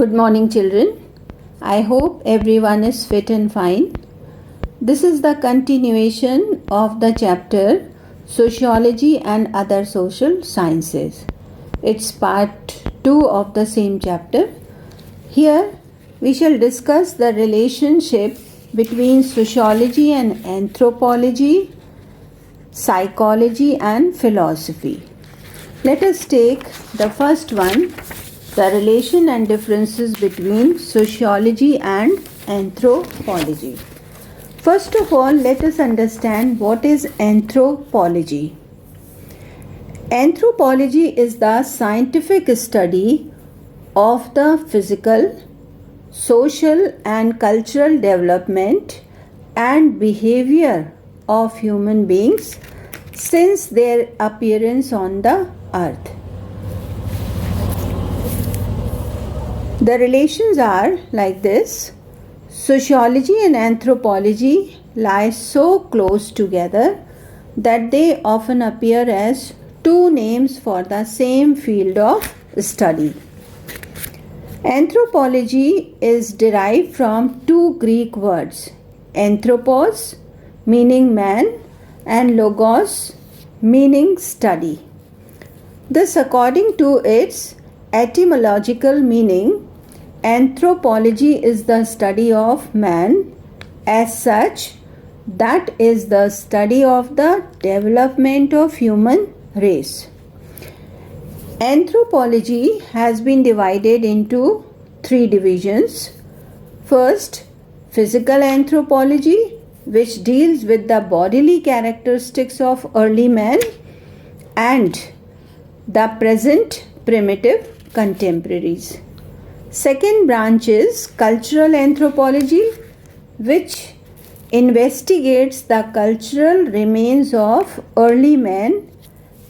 Good morning, children. I hope everyone is fit and fine. This is the continuation of the chapter Sociology and Other Social Sciences. It's part 2 of the same chapter. Here we shall discuss the relationship between sociology and anthropology, psychology and philosophy. Let us take the first one, the relation and differences between sociology and anthropology. First of all, let us understand what is anthropology. Anthropology is the scientific study of the physical, social and cultural development and behavior of human beings since their appearance on the earth. The relations are like this. Sociology and anthropology lie so close together that they often appear as two names for the same field of study. Anthropology is derived from two Greek words, anthropos meaning man and logos meaning study. This, according to its etymological meaning, anthropology is the study of man. As such, that is the study of the development of human race. Anthropology has been divided into three divisions. First, physical anthropology, which deals with the bodily characteristics of early man and the present primitive contemporaries. Second branch is cultural anthropology, which investigates the cultural remains of early man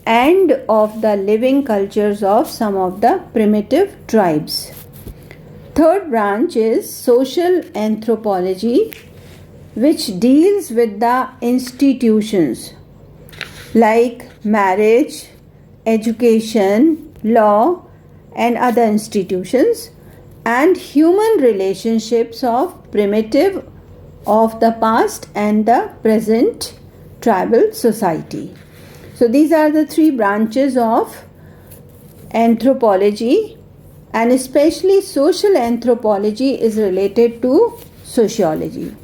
and of the living cultures of some of the primitive tribes. Third branch is social anthropology, which deals with the institutions like marriage, education, law, and other institutions, and human relationships of primitive of the past and the present tribal society. So these are the three branches of anthropology, and especially social anthropology is related to sociology.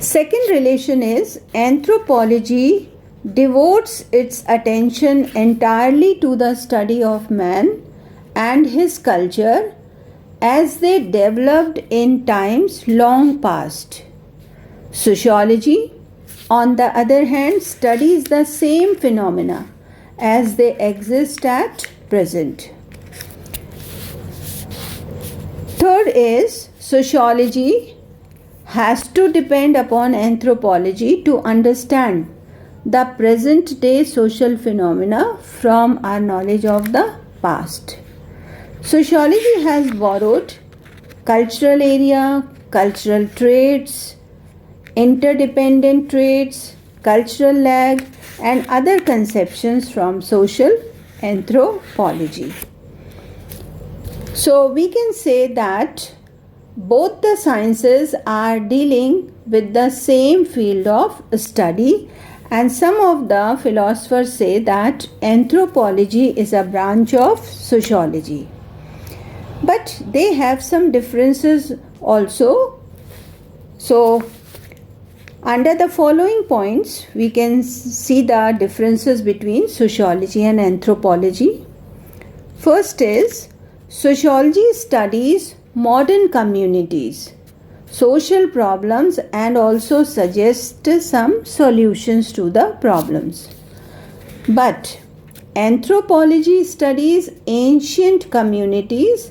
Second relation is anthropology devotes its attention entirely to the study of man and his culture as they developed in times long past. Sociology, on the other hand, studies the same phenomena as they exist at present. Third is sociology has to depend upon anthropology to understand the present day social phenomena from our knowledge of the past. Sociology has borrowed cultural area, cultural traits, interdependent traits, cultural lag, and other conceptions from social anthropology. So we can say that both the sciences are dealing with the same field of study, and some of the philosophers say that anthropology is a branch of sociology. But they have some differences also. So, under the following points, we can see the differences between sociology and anthropology. First is, sociology studies modern communities, social problems, and also suggests some solutions to the problems. But anthropology studies ancient communities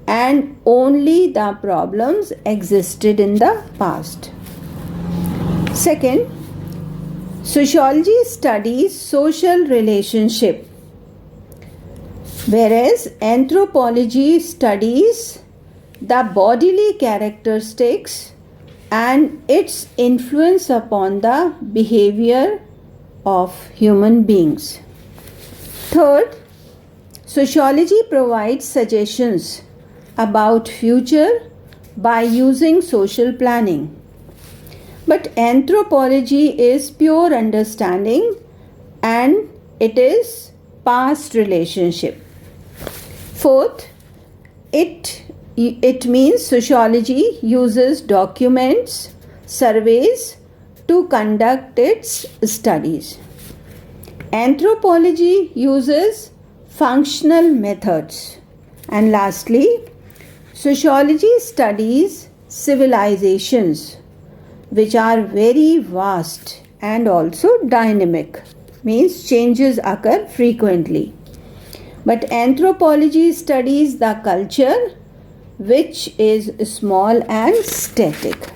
and only the problems existed in the past. Second, sociology studies social relationship, whereas anthropology studies the bodily characteristics and its influence upon the behavior of human beings. Third, sociology provides suggestions about future by using social planning. But anthropology is pure understanding and it is past relationship. Fourth, it means sociology uses documents, surveys to conduct its studies. Anthropology uses functional methods. And lastly, sociology studies civilizations which are very vast and also dynamic, means changes occur frequently. But anthropology studies the culture which is small and static.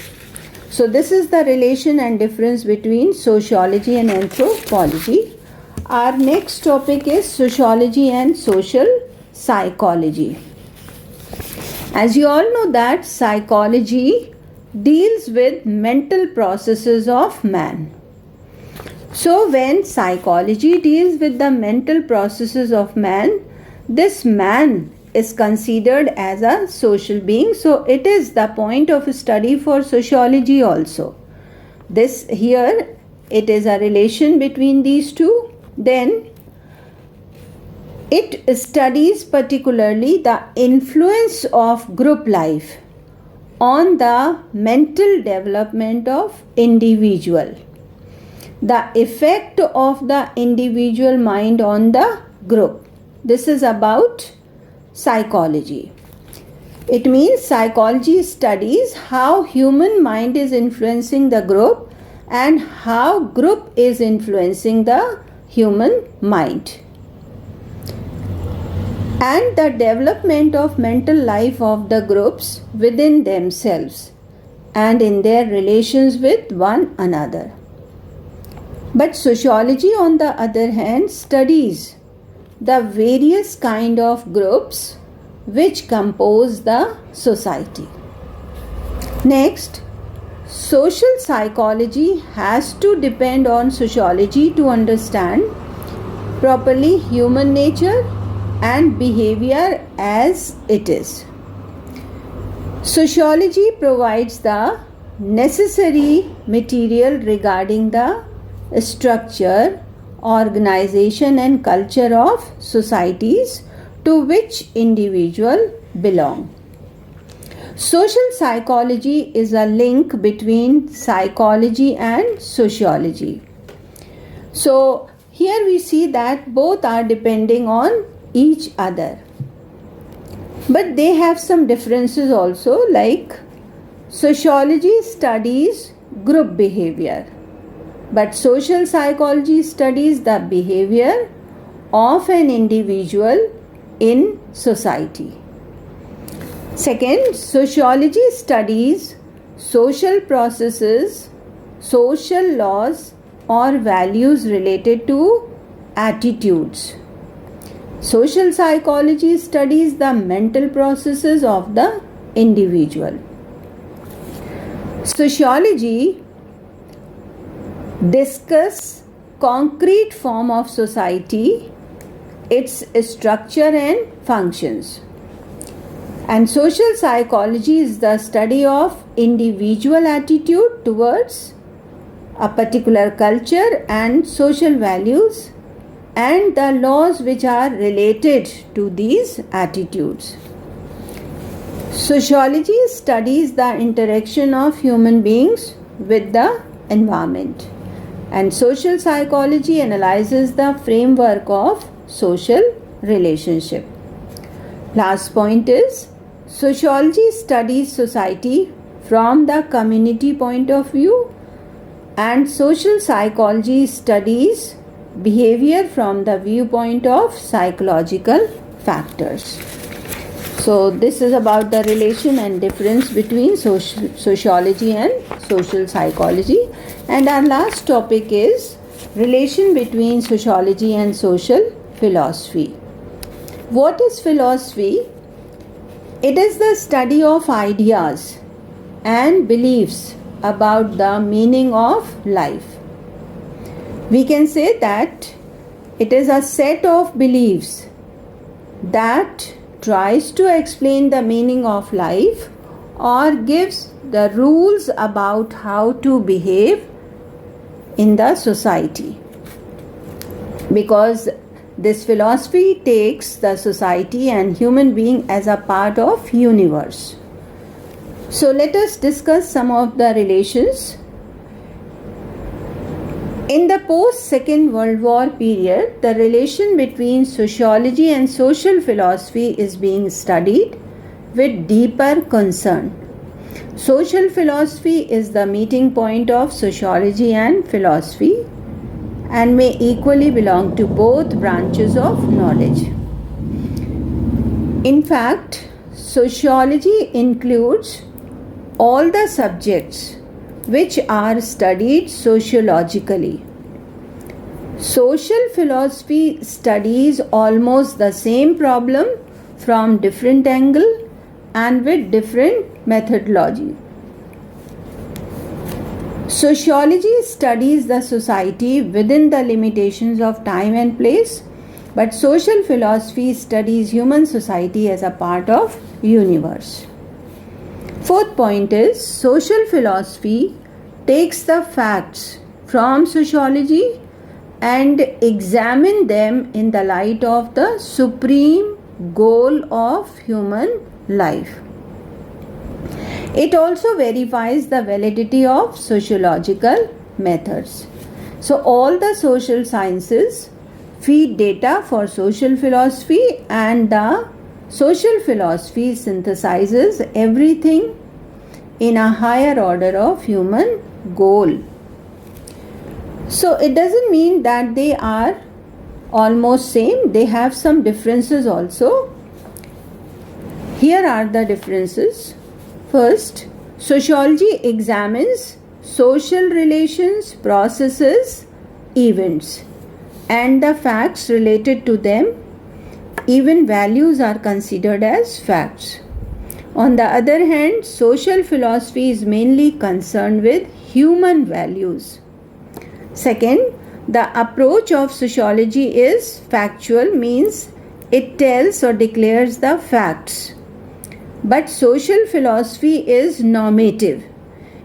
So this is the relation and difference between sociology and anthropology. Our next topic is sociology and social psychology. As you all know that psychology deals with mental processes of man. So when psychology deals with the mental processes of man, this man is considered as a social being. So it is the point of study for sociology also. This here, it is a relation between these two. Then it studies particularly the influence of group life on the mental development of individual, the effect of the individual mind on the group. This is about psychology. It means psychology studies how human mind is influencing the group and how group is influencing the human mind, and the development of mental life of the groups within themselves and in their relations with one another. But sociology, on the other hand, studies the various kind of groups which compose the society. Next, social psychology has to depend on sociology to understand properly human nature and behavior as it is. Sociology provides the necessary material regarding the structure, organization and culture of societies to which individuals belong. Social psychology is a link between psychology and sociology. So here we see that both are depending on each other. But they have some differences also, like sociology studies group behavior, but social psychology studies the behavior of an individual in society. Second, sociology studies social processes, social laws or values related to attitudes. Social psychology studies the mental processes of the individual. Sociology discuss concrete form of society, its structure and functions. And social psychology is the study of individual attitude towards a particular culture and social values and the laws which are related to these attitudes. Sociology studies the interaction of human beings with the environment, and social psychology analyzes the framework of social relationship. Last point is sociology studies society from the community point of view, and social psychology studies behavior from the viewpoint of psychological factors. So this is about the relation and difference between sociology and social psychology. And our last topic is relation between sociology and social philosophy. What is philosophy? It is the study of ideas and beliefs about the meaning of life. We can say that it is a set of beliefs that tries to explain the meaning of life or gives the rules about how to behave in the society. Because this philosophy takes the society and human being as a part of universe. So let us discuss some of the relations. In the post-Second World War period, the relation between sociology and social philosophy is being studied with deeper concern. Social philosophy is the meeting point of sociology and philosophy and may equally belong to both branches of knowledge. In fact, sociology includes all the subjects which are studied sociologically. Social philosophy studies almost the same problem from different angle and with different methodology. Sociology studies the society within the limitations of time and place, but social philosophy studies human society as a part of universe. Fourth point is social philosophy takes the facts from sociology and examine them in the light of the supreme goal of human life. It also verifies the validity of sociological methods. So all the social sciences feed data for social philosophy, and the social philosophy synthesizes everything in a higher order of human goal. So it doesn't mean that they are almost same. They have some differences also. Here are the differences. First, sociology examines social relations, processes, events, and the facts related to them. Even values are considered as facts. On the other hand, social philosophy is mainly concerned with human values. Second, the approach of sociology is factual, means it tells or declares the facts. But social philosophy is normative.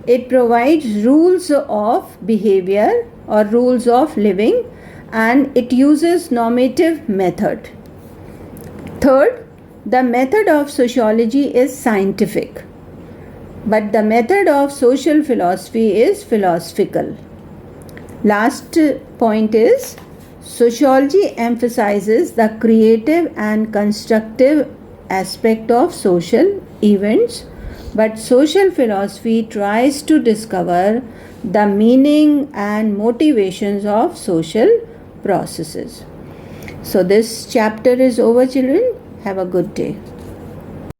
It provides rules of behavior or rules of living, and it uses normative method. Third, the method of sociology is scientific, but the method of social philosophy is philosophical. Last point is sociology emphasizes the creative and constructive aspect of social events, but social philosophy tries to discover the meaning and motivations of social processes. So this chapter is over, children. Have a good day.